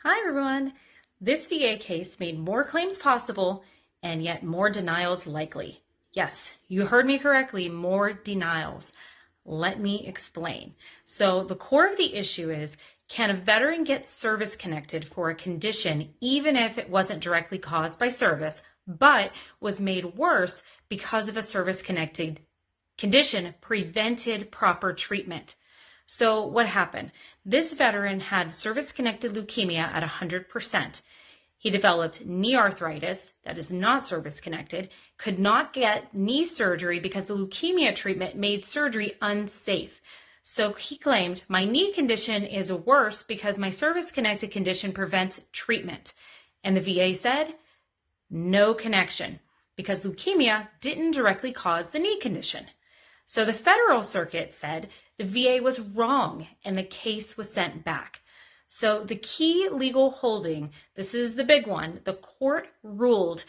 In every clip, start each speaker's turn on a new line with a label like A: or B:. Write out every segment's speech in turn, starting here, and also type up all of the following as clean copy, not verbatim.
A: Hi everyone. This VA case made more claims possible and yet more denials likely. Yes, you heard me correctly, more denials. Let me explain. So the core of the issue is, can a veteran get service connected for a condition even if it wasn't directly caused by service, but was made worse because of a service-connected condition prevented proper treatment? So what happened? This veteran had service-connected leukemia at 100%. He developed knee arthritis that is not service-connected, could not get knee surgery because the leukemia treatment made surgery unsafe. So he claimed, my knee condition is worse because my service-connected condition prevents treatment. And the VA said, no connection, because leukemia didn't directly cause the knee condition. So the Federal Circuit said the VA was wrong and the case was sent back. So the key legal holding, this is the big one, the court ruled,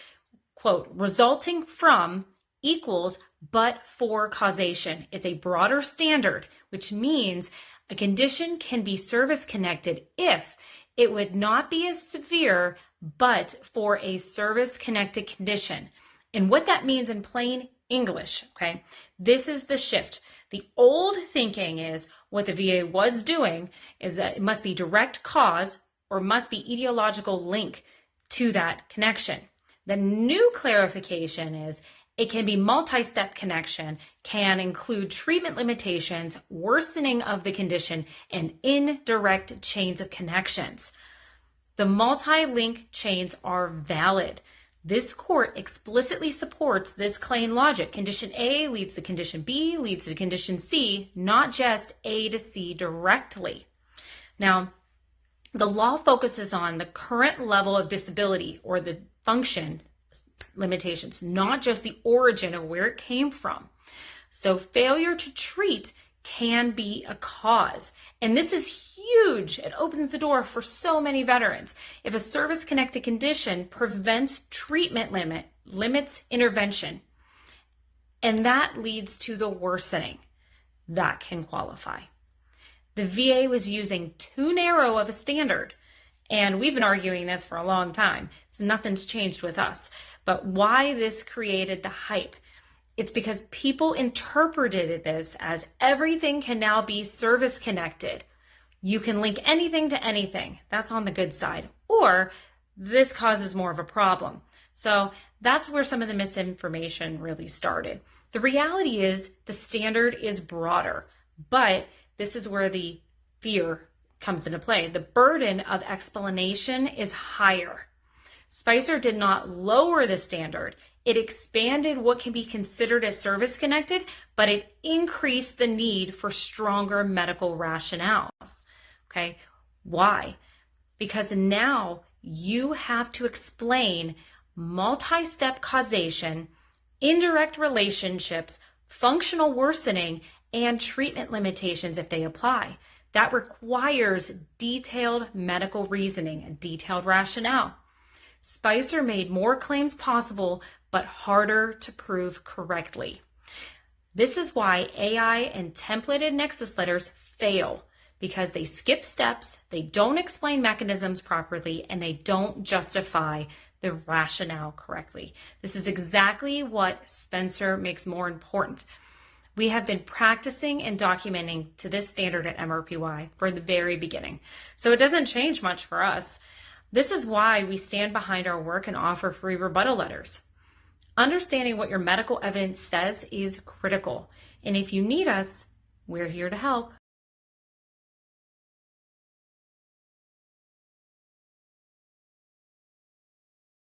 A: quote, resulting from equals but for causation. It's a broader standard, which means a condition can be service connected if it would not be as severe but for a service connected condition. And what that means in plain English, okay? This is the shift. The old thinking is what the VA was doing is that it must be direct cause or must be etiological link to that connection. The new clarification is it can be multi-step connection, can include treatment limitations, worsening of the condition, and indirect chains of connections. The multi-link chains are valid. This court explicitly supports this claim logic. Condition A leads to condition B, leads to condition C, not just A to C directly. Now, the law focuses on the current level of disability or the function limitations, not just the origin of where it came from. So failure to treat can be a cause. And this is huge. It opens the door for so many veterans. If a service-connected condition prevents treatment limits intervention, and that leads to the worsening, that can qualify. The VA was using too narrow of a standard, and we've been arguing this for a long time. So nothing's changed with us. But why this created the hype? It's because people interpreted this as everything can now be service connected. You can link anything to anything. That's on the good side. Or this causes more of a problem. So that's where some of the misinformation really started. The reality is the standard is broader, but this is where the fear comes into play. The burden of explanation is higher. SPICER did not lower the standard. It expanded what can be considered as service-connected, but it increased the need for stronger medical rationales. Okay, why? Because now you have to explain multi-step causation, indirect relationships, functional worsening, and treatment limitations if they apply. That requires detailed medical reasoning and detailed rationale. SPICER made more claims possible, but harder to prove correctly. This is why AI and templated nexus letters fail, because they skip steps, they don't explain mechanisms properly, and they don't justify the rationale correctly. This is exactly what SPICER makes more important. We have been practicing and documenting to this standard at MRPY for the very beginning, so it doesn't change much for us. This is why we stand behind our work and offer free rebuttal letters. Understanding what your medical evidence says is critical. And if you need us, we're here to help.